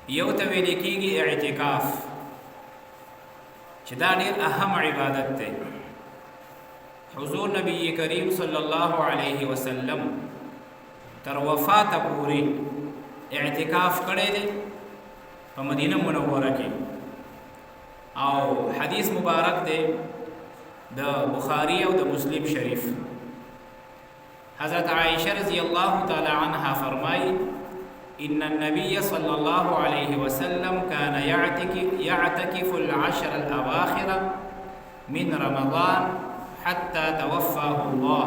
یو ته ویل کېږي اعتکاف چې دا ډېر اهم عبادت دی. حضور نبی کریم صلی الله علیه وسلم تر وفات پورې اعتکاف کړی دی په مدینه منوره کې، او حدیث مبارک دی د بخاری او د مسلم شریف. حضرت عائشہ رضی اللہ تعالی عنہ فرمائی ان النبي صلى الله عليه وسلم كان يعتكف العشر الأواخر من رمضان حتى توفاه الله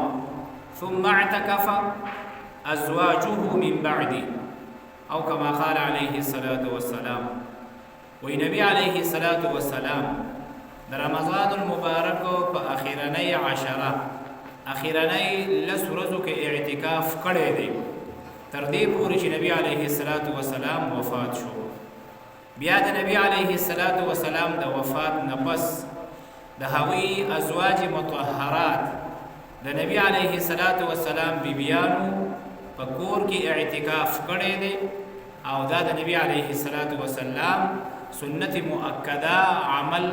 ثم اعتكف أزواجه من بعده أو كما قال عليه الصلاة والسلام. والنبي عليه الصلاة والسلام در رمضان المبارک په اخیرنۍ عشره اخیرنۍ لس ورځو کې اعتکاف کړی دی تر دې پورې چې نبی علیه الصلاة والسلام وفات شو. بیا د نبی علیه الصلاة والسلام د وفات نه پس د هغوی ازواج مطهرات د نبی علیه الصلاة والسلام بیبیانو په کور کې اعتکاف کړی دی، او دا د نبی علیه الصلاة والسلام سنت مؤکده عمل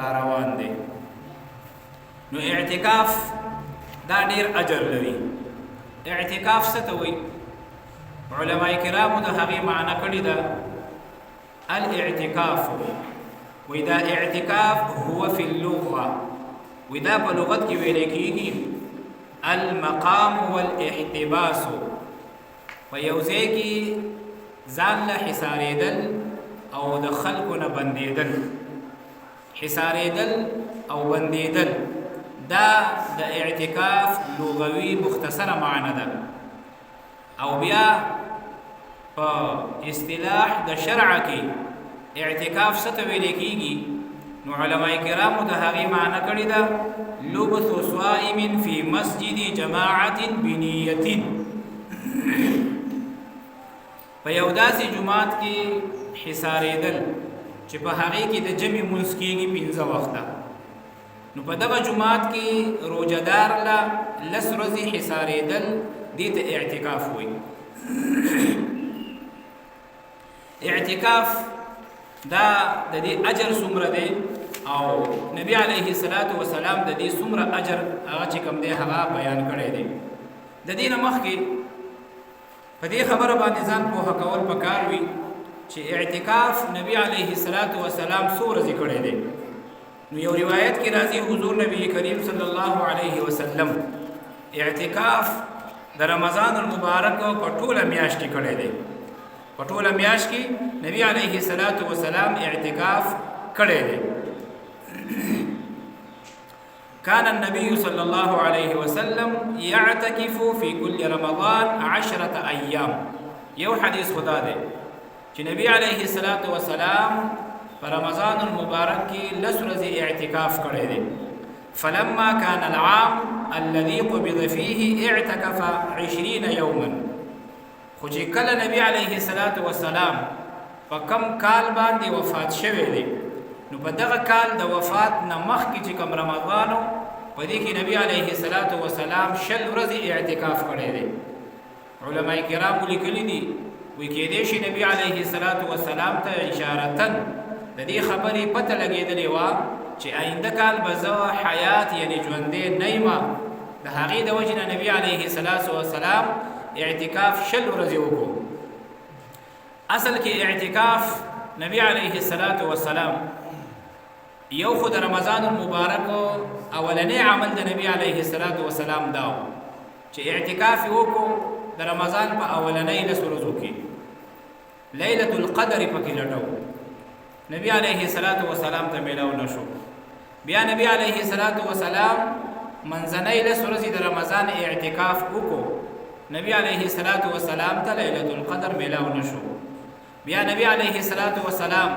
را روان دی. نو اعتکاف دا ډیر اجر لري. اعتکاف څه ته وایي؟ علماء کرامو د هغې معنی کړې ده الاعتکاف، وایي دا اعتکاف هو فی اللغه، وایي دا په لغت کې ویل کېږي المقام والاحتباس، په یو ځای کې ځان له حصارېدل او د خلکو نه بندېدل. حصارېدل او بندېدل دا د اعتکاف لغوي مختصره معنی ده. او بیا په اصطلاح د شرع کې اعتکاف څه ته ویل کېږي؟ نو علماء کرامو د هغې معنی کړې ده لبث صائم فی مسجد جماعت بنیة، په یو داسې جماعت کې حصارېدل چې په هغې کې د جمع مونځ کېږي 5 وخته. نو په دغه جماعت کې روجهدار له 10 ورځې حصارېدل دې ته اعتکاف وایي. اعتکاف دا د دې اجر څومره دی او نبی علیه الصلاة والسلام د دې څومره اجر هغه چې کوم دی هغه بیان کړی دی. د دې نه مخکې په دې خبره باندې ځان پوهه کول پکار وي چې اعتکاف نبی علیه الصلاة والسلام څو ورځې کړی دی. نو یو روایت کې راځي حضور نبی کریم صلی الله علیه وسلم اعتکاف د رمضان المبارک په ټوله میاشت کې کړی دی. په ټوله میاشت کې نبی علیه الصلاة والسلام اعتکاف کړی دی. كان النبي صلى الله عليه وسلم يعتكف في كل رمضان 10 أيام. یو حدیث خدا دی چې نبی علیه الصلاة والسلام په رمضان المبارک کې 10 ورځې اعتکاف کړی دی. فلما كان العام الذي قبض فيه اعتكف 20 يوما. خو چې کله نبی علیه الصلاة والسلام په کم کال باندې وفات شوی دی، نو په دغه کال د وفات نه مخکې چې کوم رمضان و په دې کې نبی علیه الصلاة والسلام 10 ورځې اعتکاف کړی دی. علماء کرامو لیکلي دي وایي کېدای شي نبی علیه الصلاة والسلام ته اشارتن د دې خبرې پته لګېدلې وه چې آینده کال به زه حیات یعنې ژوندی نه یم. د هغې د وجې نه نبی علیه الصلاة والسلام اعتکاف 10 ورځې وکړو. اصل کې اعتکاف نبی علیه الصلاة والسلام یو خو د رمضان المبارک اولنی عمل د نبی علیه الصلاة والسلام دا چې اعتکاف یې وکړو د رمضان په اولنی 10 ورځو کې لیلة القدر پکې لټو. نبی علیه الصلاة والسلام ته میلاو نشو. بیا نبی علیه الصلاة والسلام منځنۍ 10 ورځې د رمضان اعتکاف وکړو. نبی علیه الصلاة والسلام ته لیلة القدر میلاو نشو. بیا نبی علیه الصلاة والسلام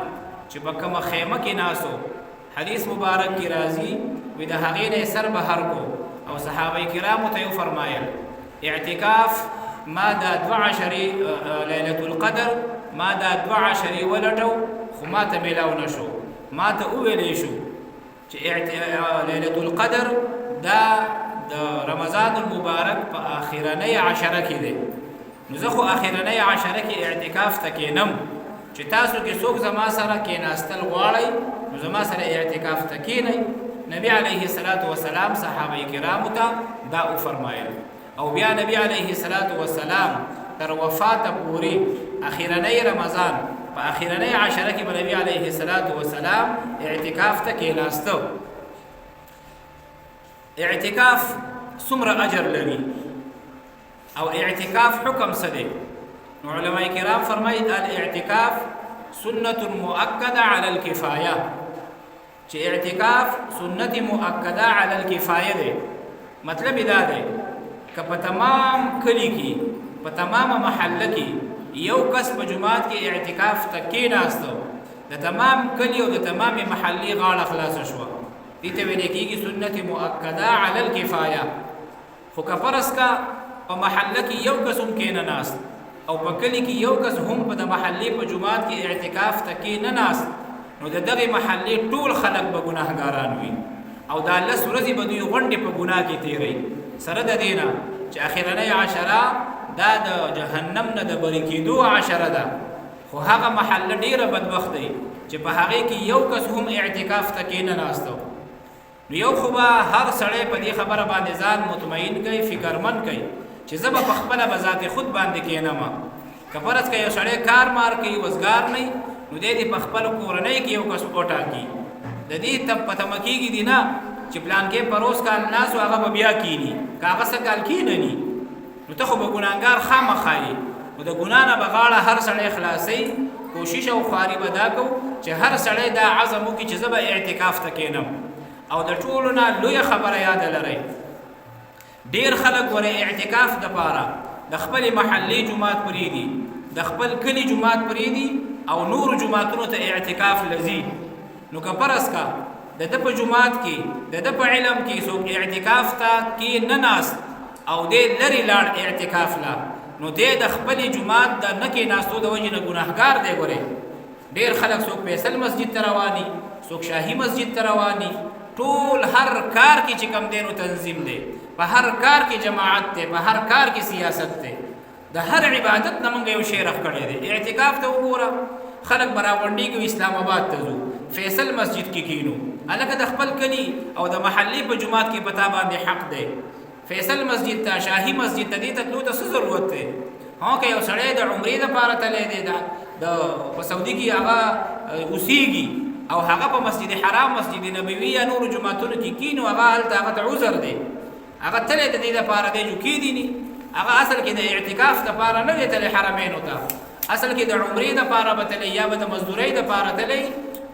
چې په کومه خیمه کې ناسو، حدیث مبارک کی راضی وی د هغې نه سر بهر کو او صحابه کرامو ته یې فرمایل اعتکاف ما دا 12 لیلة القدر ما دا 12 ولټو خو ما ته میلاو نشو. ما ته وویلی شو چې لیلة القدر دا د رمضان المبارک په اخرنۍ 10 کې دی. نو زه خو اخرنۍ 10 کې اعتکاف ته کینم چې چې تاسو کې څوک زما سره کېناستل غواړئ نو زما سره اعتکاف ته کېنئ. نبی علیه الصلاۃ والسلام صحابه کرامو ته دا وفرمایل. او بیا نبی علیه الصلاۃ والسلام تر وفات پورې اخیرنۍ رمضان په اخیرنۍ عشره کې نبی علیه الصلاۃ والسلام اعتکاف ته کېناستو. اعتکاف څومره اجر لري او اعتکاف حکم څه دی؟ نو علماء کرام فرمایي الاعتکاف سنت مؤکده علی الکفایه، چې اعتکاف سنت مؤکده علی الکفایه دی. مطلب دا دی که په تمام کلی کې په تمامه محله کې یو کس په جماعت کې اعتکاف ته کېناستو د تمام کلی او د تمامې محلې غاړه خلاصه شوه، دې ته ویل کېږي سنت مؤکده علی الکفایه. خو که فرض کا په محله کې یو کس هم کېناست او په کلی کې یو کس هم په د محلې په جماعت کې اعتکاف ته کېناست نو د دغې محلې ټول خلک به ګناهګاران وي او دا 10 ورځې به دوی غونډې په ګناه کې تېروي. سره د دې نه چې اخرنۍ عشره دا د جهنم نه د بری کېدو عشره ده، خو هغه محله ډیره بدبخت دی چې په هغې کې یو کس هم اعتکاف ته کېناستو. نو یو خو به هر سړی په دې خبره باندې ځان مطمئن کوي، فکرمند کوي چې زه به په خپله به ذات خود باندې کېنم. که فرض که یو سړی کار مار کوي وزګار نه نو دی دې په خپل کورنۍ کې یو کس وټاکي، د دې ته په تمه کېږي دي نه چې پلان کې پروس کال ناس هغه به بیا کینی، که هغه څه کال کینني نو ته خو به ګناهګار خامخا یې. نو د ګناه نه به غاړه هر سړی خلاصوي. کوشش او خواري به دا کوو چې هر سړی دا عزم وکړي چې زه به اعتکاف ته کېنم. او د ټولو نه لویه خبره یاده لرئ، ډېر خلک ورې اعتکاف دپاره د خپلې محلې جومات پرېږدي، د خپل کلي جومات پرېږدي او نورو جوماتونو ته اعتکاف لځي. نو که فرض کا د ده په جومات کې د ده په علم کې څوک اعتکاف ته کې نه ناست او دی لرې لاړ اعتکاف لا نو دی د خپلې جومات د نه کېناستو د وجې نه ګناهګار دی. ګورئ ډېر خلک څوک فیصل مسجد ته رواني، څوک شاهي مسجد ته رواني، ټول هر کار کې چې کم دی نو تنظیم دی، په هر کار کې جماعت دی، په هر کار کې سیاست دی، د هر عبادت نه موږ یو شی رخ کړی دی. اعتکاف ته وګوره خلک به راغونډي کوي اسلام آباد ته ځو، فیصل مسجد کې کینو، هلکه د خپل کلي او د محلې په جومات کې په تا باندې حق دی. فیصل مسجد ته شاهي مسجد ته دې ته تلو ته څه ضرورت دی؟ که یو سړی د عمرې دپاره تللی دی د په سعودي کې هغه اوسیږي او هغه په مسجد حرام مسجد نبوي یا نورو جوماتونو کې کینو، هغه هلته هغه ته عذر دی، هغه تللی د دې دپاره دی جو کېدي هغه اصل کې د اعتکاف دپاره نه دی تللی حرمینو ته، اصل کې د عمرې دپاره به تللی یا به د مزدورۍ دپاره تللی،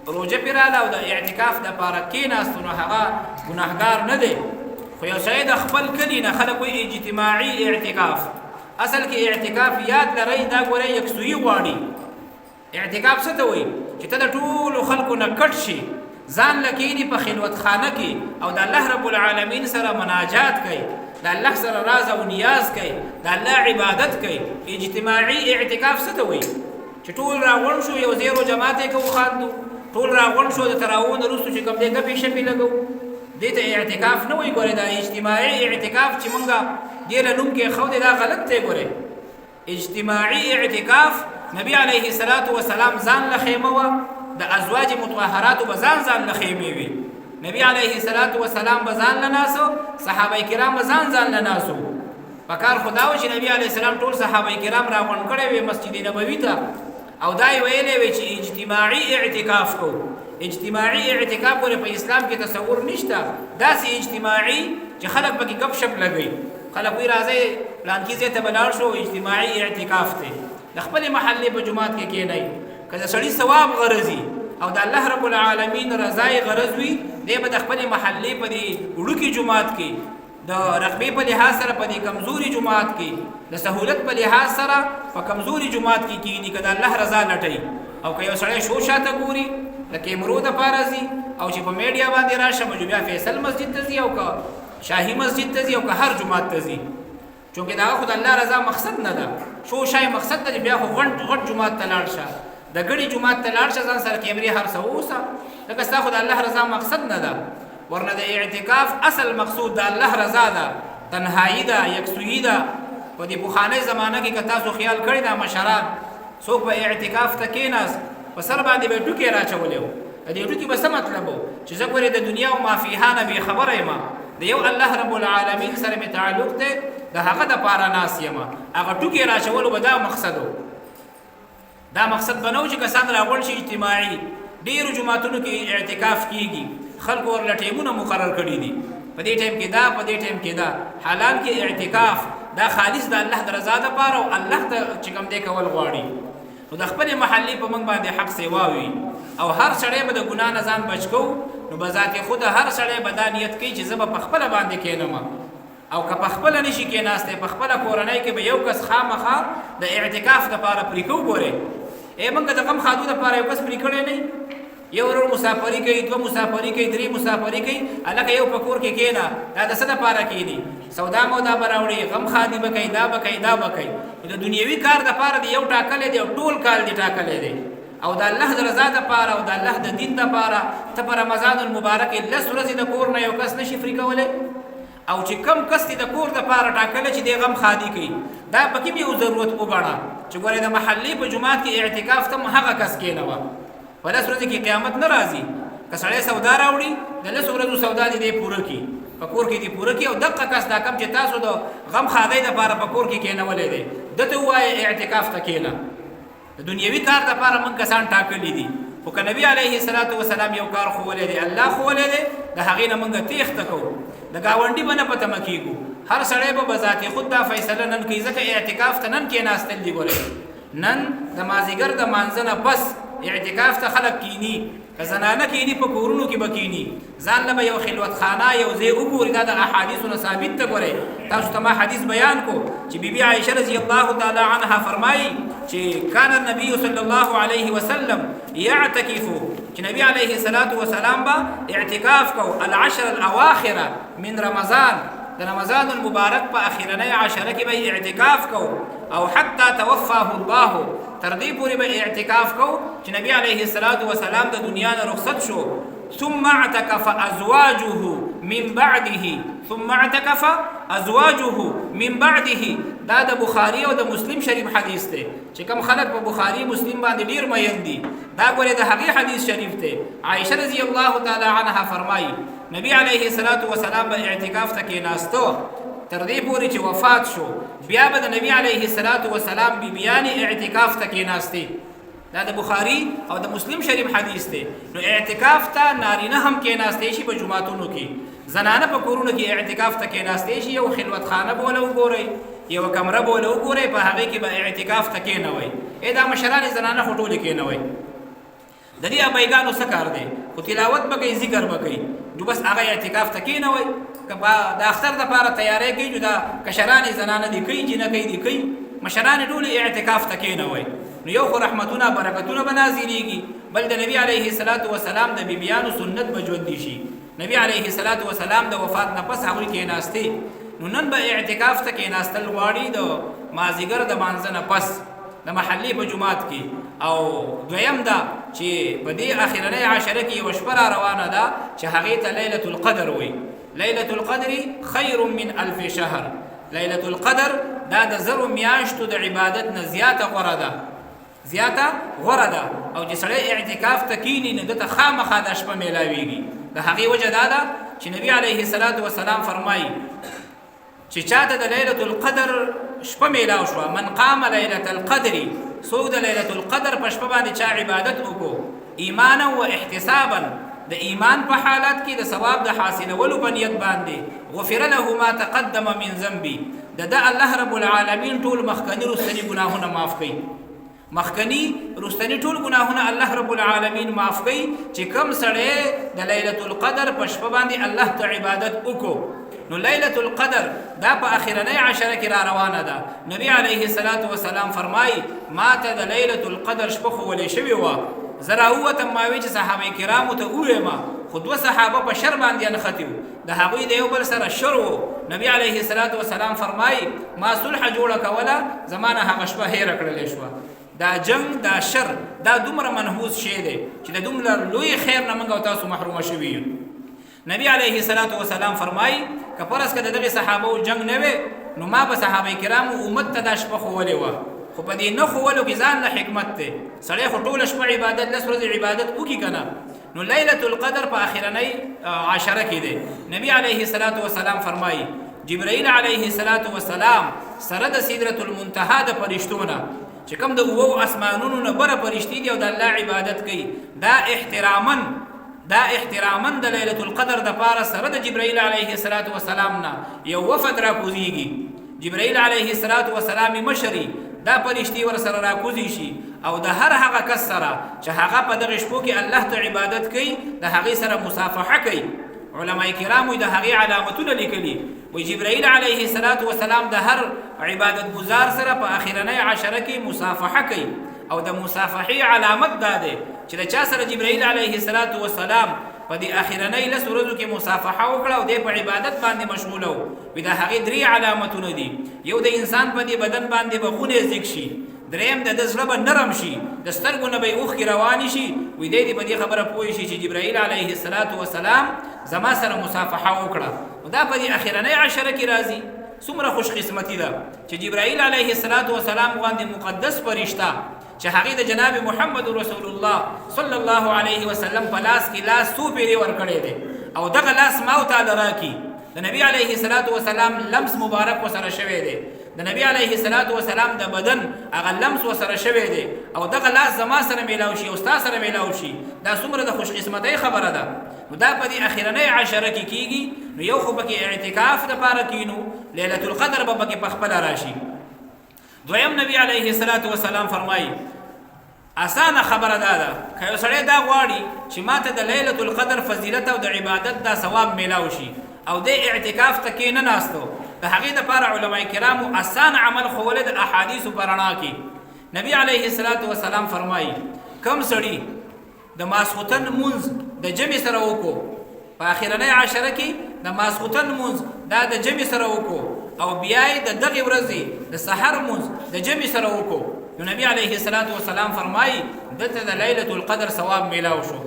روژه پرې راله او د اعتکاف دپاره کېناستو نو هغه ګناهګار نه دی. خو یو سړی د خپل کلي نه خلک وایي اجتماعي اعتکاف، اصل کې اعتکاف یاد لرئ دا ګورئ یکسویي غواړي. اعتکاف څه ته وایي؟ چې ته د ټولو خلکو نه کټ شي، ځان له کښېني په خلوت خانه کې او د الله رب العالمین سره مناجات کوي، د الله سره راز او نیاز کوي، د الله عبادت کوي. اجتماعي اعتکاف څه ته وایي؟ چې ټول راغونډ شو یو ځای جماعت یې کوو خاندو، ټول راغونډ شو د تراویحو نه وروستو چې کوم دی ګپې شپې لګو، دې ته اعتکاف نه وایي. ګورئ دا اجتماعي اعتکاف چې مونږ دې له نوم کېښودی دا غلط دی. ګورئ اجتماعي اعتکاف نبی علیه الصلاۃ والسلام ځان له خیمه وه، د ازواج مطهراتو به ځان له خیمې وي، نبی علیه الصلاۃ والسلام به ځان له ناسو، صحابه کرام به ځان له ناسو. په کار خو دا و چې نبی علیه السلام ټول صحابه کرام راغونډ کړی وي مسجد نبوي ته او دا یې ویلی وی چې اجتماعي اعتکاف کوو. اجتماعي اعتکاف ولې په اسلام کې تصور نشته، داسې اجتماعي چې خلک پکې ګپ شپ لګوي، خلک وایي راځئ پلانکي ځای ته به لاړ شو، اجتماعي اعتکاف دی. د خپلې محلې په جومات کې کېنئ، که د سړي ثواب غرضي او د الله رب العالمین رضا یې غرض وي، دی به د خپلې محلې په دې وړوکي جومات کې د رقبې په لحاظ سره په دې کمزوري جومات کې د سهولت په لحاظ سره په کمزوري جومات کې کېني، که د الله رضا لټوي. او که یو سړی شو شاته ګوري د کیمرو دپاره ځي او چې په میډیا باندې راشه نو بیا فیصل مسجد ته ځي او که شاهي مسجد ته ځي او که هر جومات ته ځي، چونکې د هغه خو د الله رضا مقصد نه ده، شو شای مقصد ده چې بیا خو غټ جومات ته لاړ شه، د ګڼې جومات ته لاړ شه، ځان سره کیمرې هر څه واوسه، لکه ستا خو د الله رضا مقصد نه ده. ورنه د اعتکاف اصل مقصود د الله رضا ده، تنهایی ده، یکسویي ده. په دې پخوانۍ زمانه کې که تاسو خیال کړی دا مشران څوک به اعتکاف ته کېناست په سر باندې به ټوکې راچولی و. د دې ټوکې به څه مطلب و چې زه ګورې د دنیا او ما فیها نه بېخبره یم، د یو الله رب العالمین سره مې تعلق دی، د هغه دپاره ناست یم. هغه ټوکې راچولو به دا مقصد و. دا مقصد به نه و چې کسان راغونډ شي اجتماعي. ډېرو جوماتونو کې اعتکاف کېږي، خلکو ورله ټایمونه مقرر کړي دي، په دې ټایم کې دا، په دې ټایم کې دا. حالان کې اعتکاف دا خالص د الله د رضا دپاره او الله ته چې کوم دی کول غواړي. نو د خپلې محلې په موږ باندې حق سیوا وي او هر سړی به د ګناه نه ځان بچ کوو، نو به ذات خود هر سړی به دا نیت کوي چې زه به په خپله باندې کښېنم، او که په خپله نشي کېناستی په خپله کورنۍ کې به یو کس خامخا د اعتکاف دپاره پرې کوو. ګورې موږ د غم خادو دپاره یو کس پرې کړی نه، یو ورور مسافري کوي، دوه مسافري کوي، درې مسافري کوي، هلکه یو په کور کې کښېنه. دا د څه دپاره کښېني؟ سودا مودا به راوړي، غم خادي به کوي، دا به کوي، دا به کوي. د دنیوي کار دپاره د یو ټاکلی دی او ټول کال دې ټاکلی دی، او د الله د رضا دپاره او د الله د دین دپاره ته په رمضان المبارک 10 ورځې د کور نه یو کس نشي فري کولی. او چې کم کس دې د کور دپاره ټاکلی چې دی غم خادي کوي، دا پکې یو ضرورت وګڼه چې ګورې د محلې په جومات کې اعتکاف ته هغه کس کښېنوه. په 10 ورځې کې قیامت نه راځي. که سړی سودا راوړي د 10 ورځو سودا دې پوره کړي، په کور کې دې پوره کړي، او دقه کس دا کم چې تاسو د غم خادۍ دپاره په کور کې کښېنولی دی ده ته ووایه اعتکاف ته کښېنه. د دنیوي کار دپاره موږ کسان ټاکلي دي، خو که نبي علیه السلام یو کار ښوولی دی، الله ښوولی دی، د هغې نه موږ تېښته کوو، د ګاونډي به نه په تمه کېږو. هر سړی به بذات خود دا فیصله نن کوي، ځکه اعتکاف ته نن کېناستل دي. ګورئ نن د مازدیګر د مانځه نه پس اعتکاف ته خلک کینی، که زنانه کینی په کورونو کې به کینی، ځان له به یو خلوتخانه یو ځای وګوري. دا د احادیثو نه ثابت ته. ګورئ تاسو ته ما حدیث بیان کو چې بیبي عایشه رضی الله تعالی عنها فرمایي چې کان النبي صلی الله علیه وسلم یعتکف، چې نبی علیه السلام به اعتکاف کو العشر الاواخره من رمضان، د رمضان المبارک په اخرنۍ عشره کې به اعتکاف کو، او حتی توفاه الله، تر دې پورې به اعتکاف کو چې نبی علیه السلام د دنیا نه رخصت شو. ثم اعتکف ازواجه من بعده، ثم اعتکف ازواجه من بعده. دا د بخاری او د مسلم شریف حدیث دی چې کوم خلک په بخاری مسلم باندې ډیر مین دي. دا ګورې د هغې حدیث شریف دی. عایشه رضی الله تعالی عنها فرمایي نبی علیه السلام به اعتکاف ته کېناسته تر دې پورې چې وفات شو، بیا به د نبی علیه السلام بیبیانې اعتکاف ته کېناستې. دا د بخاری او د مسلم شریف حدیث دی. نو اعتکاف ته نارینه هم کېناستی شي په جوماتونو کې، زنانه په کورونو کې اعتکاف ته کېناستی شي. یو خلوتخانه به وله وګورئ، یو کمره به وله وګورئ، په هغې کې به اعتکاف ته کېنوئ. دا مشرانې زنانه خو ټولې کېنوئ. د دې ابایګانو څه کار دی؟ خو تلاوت به کوي، ذکر به کوي، نو بس هغه اعتکاف ته کېنوئ. که د اختر دپاره تیاری کوي، نو دا کشرانې زنانه دې کوي، جینکۍ دې کوي، مشرانې ټولې اعتکاف ته کېنوئ. نو یو خو رحمتونه برکتونه به نازلېږي، بل د نبي علیه السلام د بیبیانو سنت به ژوندي شي. نبي علیه السلام د وفات نه پس هغوی کېناستې. نو نن به اعتکاف ته کېناستل غواړي د مازدیګر د مانځه نه پس د محلې په جومات کې. او دویم دا چې په دې اخرنۍ عشره کې یوه شپه را روانه ده چې هغې ته لیلة القدر وایي. لیلة القدر خیر من الف شهر. لیلة القدر دا د 1000 میاشتو د عبادت نه زیاته غوره ده، زیاته غوره ده. او چې سړی اعتکاف ته کینی نو دته خامخا دا شپه میلاویږي. د هغې وجه دا ده چې نبي علیه السلام فرمایي چې چاته د لیلة القدر شپه میلاو شوه، من قام لیلة القدر، څوک د لیلة القدر په شپه باندې چا عبادت وکړو ایمانا و احتسابا، د ایمان په حالت کې د ثواب د حاصلولو په نیت باندې، غفر له ما تقدم من ذنبي، د الله رب العالمین ټول مخکني رستني ګناهونه معاف کوي. مخکني رستني ټول ګناهونه الله رب العالمین معاف کوي. چې کم سړی د لیلة القدر په شپه باندې الله ته عبادت وکړو، نو لیلة القدر دا په اخرنۍ عشره کې را روانه ده. نبی علیه السلام فرمایي ما ته د لیلة القدر شپه ښوولې شوې وه، زه راووتم، ما وی چې صحابه کرامو ته وویمه، خو 2 صحابه په شر باندې نښتي وو، د هغوی د یو بل سره شر و. نبی علیه السلام فرمایي ما صلح جوړه کوله، زما نه هغه شپه هیره کړلې شوه. دا جنگ، دا شر، دا دومره منحوس شی دی چې د دومره لوی خیر نه موږ او تاسو محرومه شوي یو. نبی علیه السلام فرمایي که فرض که د دغې صحابو جنگ نه وی، نو ما به صحابه کرامو امت ته دا شپه ښوولې وه. خو په دې نه خولو کې ځان له حکمت دی. سړی خو ټوله شپه عبادت، 10 ورځې عبادت وکړي که نه، نو لیلة القدر په اخرنۍ عشره کې دی. نبی علیه الصلاة والسلام فرمایي جبرائیل علیه السلام سره د سدرة المنتهى د فرشتو نه چې کوم د اوو اسمانونو نه بره فرشتي دي او د الله عبادت کوي، دا احتراما د لیلة القدر د پاره سره د جبرائیل علیه السلام نه یو وفد را کوزیږي. جبرائیل علیه السلام مشري دا فرشتي ور سره را کوزي شي او د هر هغه کس سره چې هغه په دغه شپو کې الله ته عبادت کوي د هغې سره مصافحه کوي. علماء کرام د هغې علامتونه لیکلي، وی جبرائیل علیه السلام د هر عبادت گزار سره په اخرنۍ عشره کې مصافحه کوي او د مصافحې علامت دا دی چې د چا سره جبرائیل علیه السلام په دې اخرنۍ 10 ورځو کې مصافحه وکړه او د په عبادت باندې مشغوله و، وی د هغې 3 علامتونه دي. یو د انسان په دې بدن باندې به خونې ځیږ شي، دریم د زړه به نرم شي، د سترګو نه به یې اوښکې روانې شي. وی دی په دې خبره پوه شي چې جبرائیل علیه السلام زما سره مصافحه وکړه. دا په دې اخرنۍ عشره کې راځي. څومره خوش قسمتي ده چې جبرائیل علیه السلام باندې مقدس فرشته چې هغې د جناب محمد رسول الله صلی الله علیه وسلم په لاس کې لاس څو پیرې ورکړی دی او دغه لاس ما او تعالی راکړي. د نبی علیه السلام لمس مبارک ورسره شوی دی، د نبی علیه السلام د بدن هغه لمس ورسره شوی دی او دغه لاس زما سره میلاو شي او ستا سره میلاو شي. دا څومره د خوش قسمتۍ خبره ده. نو دا په دې اخرنۍ عشره کې کیږي. نو یو خو پکې اعتکاف دپاره کینو، لیلة القدر به پکې پخپله راشي. دویم نبی علیه السلام فرمایي اسانه خبره دا ده که یو سړی دا غواړي چې ماته د لیلة القدر فضیلت او د عبادت دا ثواب میلاو شي او د اعتکاف ته کې نه ناستو، د هغې دپاره علما کرامو اسان عمل ښولی د احادیثو په رڼا کې. نبی علیه السلام فرمایي کم سړي د ماسخوتن لمونځ د جمع سره وکړو، په اخرنۍ عشره کې د ماسخوتن لمونځ دا د جمع سره وکړو او بیا یې د دغې ورځې د سحر لمونځ د جمع سره وکړو، نو نبی علیه السلام فرمایي دته د لیلة القدر ثواب میلاو شو.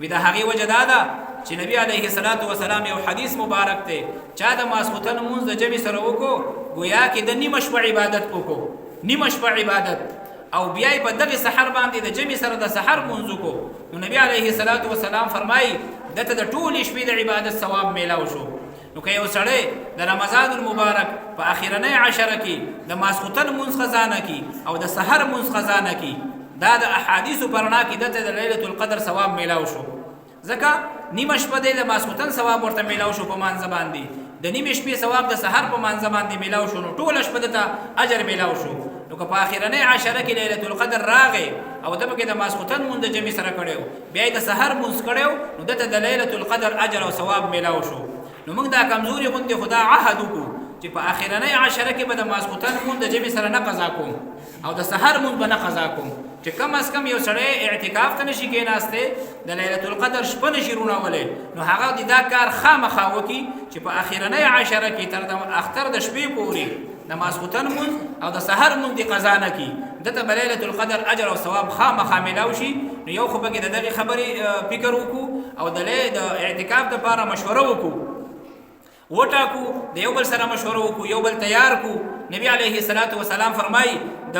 وی د هغې وجه دا ده چې نبی علیه السلام یو حدیث مبارک دی چا د ماسخوتن لمونځ د جمع سره وکړو ګویا کې د نیمه شپه عبادت وکړو، نیمه شپه عبادت او بیا یې په دغې سحر باندې د جمع سره د سحر لمونځ وکړو، نو نبی علیه السلام فرمایي دته د ټولې شپې د عبادت ثواب میلاو شو. نو که یو سړی د رمضان المبارک په اخرنۍ عشره کې د ماسخوتن لمونځ خزانه کي او د سحر لمونځ خزانه کي، دا د احادیثو په رڼا کې دته د لیلة القدر ثواب میلاو شو. ځکه نیمه شپه دی د ماسخوتن ثواب ورته میلاو شو په مانځه باندې، د نیمې شپې ثواب د سحر په مانځه باندې میلاو شو، نو ټوله شپه دته اجر میلاو شو. نو که په اخرنۍ عشره کې لیلة القدر راغی او ده پکې د ماسخوتن لمونځ د جمع سره کړی بیا یې د سحر لمونځ کړی نو دته د لیلة القدر اجر او ثواب میلاو شو. نو موږ دا کمزوري غوندې خو دا عهد وکړو چې په اخرنۍ عشره کې به د ماسخوتن لمونځ د جمع سره نه قضا کوم او د سحر لمونځ به نه قضا کوم، چې کم از کم یو سړی اعتکاف ته نشي کېناستی د لیلة القدر شپه نشي رونولی، نو هغه د دا کار خامخا وکړي چې په اخرنۍ عشره کې تر د اختر د شپې پورې د ماسخوتن لمونځ او د سحر لمونځ دې قضا نه کړي، دته به لیلة القدر اجر او ثواب خامخا میلاو شي. نو یو خو پکې د دغې خبرې فکر وکړو او د اعتکاف دپاره مشوره وکړو، وټاکو د یو بل سره مشوره وکړو، یو بل تیار کړو. نبی علیه السلام فرمایي د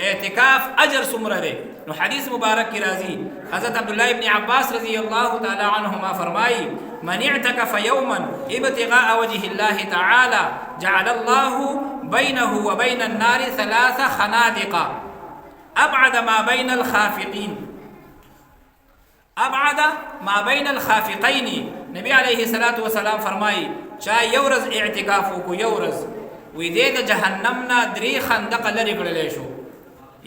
اعتکاف اجر څومره دی؟ نو حدیث مبارک کی راځي حضرت عبدالله ابن عباس رضی الله تعالی عنهما فرمایي من اعتکف یوما ابتغاء وجه الله تعالی جعل الله بینه وبین النار 3 خنادق ابعد ما بین الخافقین، ابعد ما بین الخافقین. نبی علیه السلام فرمایي چا یو ورځ اعتکاف وکړو، یو ورځ وی دی د جهنم نه 3 خندقه لرې کړلی شو،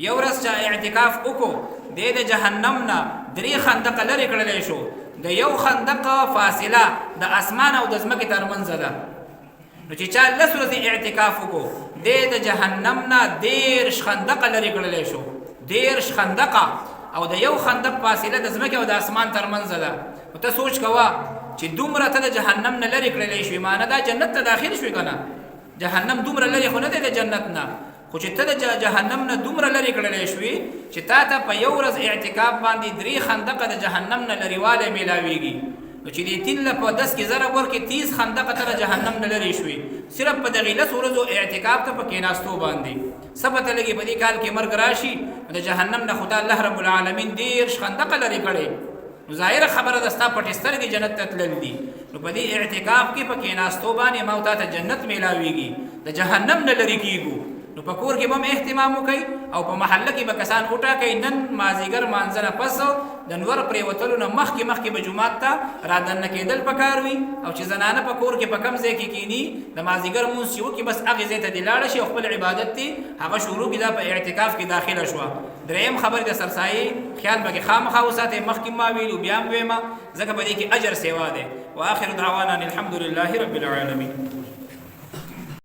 یو ورځ چا اعتکاف وکړو دی د جهنم نه 3 خندقه لرې کړلی شو، د یو خندقه فاصله د اسمان او د ځمکې ترمنځ ده. نو چې چا 10 ورځې اعتکاف وکړو دی د جهنم نه 13 خندقه لرې کړلی شو، 13 خندقه او د یو خندق فاصله د ځمکې او د اسمان ترمنځ ده. نو ته سوچ کوه چې دومره ته د جهنم نه لرې کړلی شوې، معنه دا جنت ته داخل شوې که نه؟ جهنم دومره لرې خو نه دی د جنت نه، خو چې ته د جهنم نه دومره لرې کړلی شوې چې تا ته په یو ورځ اعتکاف باندې 3 خندقه د جهنم نه لرېوالی میلاویږي. نو چې دې تین له په 10 کې ضرب ورکې 30 خندقه تر جهنم نه لري شوي صرف په دغه لس ورځو اعتکاف ته پکې ناستو باندې سبته لګي په دې کال کې مرګ راشي د جهنم نه خدای الله رب العالمین ډیر خندقه لري کړي ظاهر خبره دستا پټستر کې جنت ته تلل دي نو په دې اعتکاف کې پکې ناستو باندې ما ته جنت میلاويږي د جهنم نه لري کیږي نو په کور کې به اهتمام وکړي او په محله کې به کسان وټاکي نن مازیګر مانځنه پس د نور پرې وتلو نه مخکې به جمعات ته رادنه کېدل پکار وي او چې زنانه په کور کې په کم ځای کې کینی د مازیګر مونږ یو کې بس هغه ځای ته دی لاړ شي خپل عبادت ته هغه شروع کړه په اعتکاف کې داخله شو دریم خبر د سرسایي خیال به خامخا وساته مخکې ما ویلو بیا ویما ځکه په دې کې اجر سیوا ده واخر دعوانا الحمد لله رب العالمين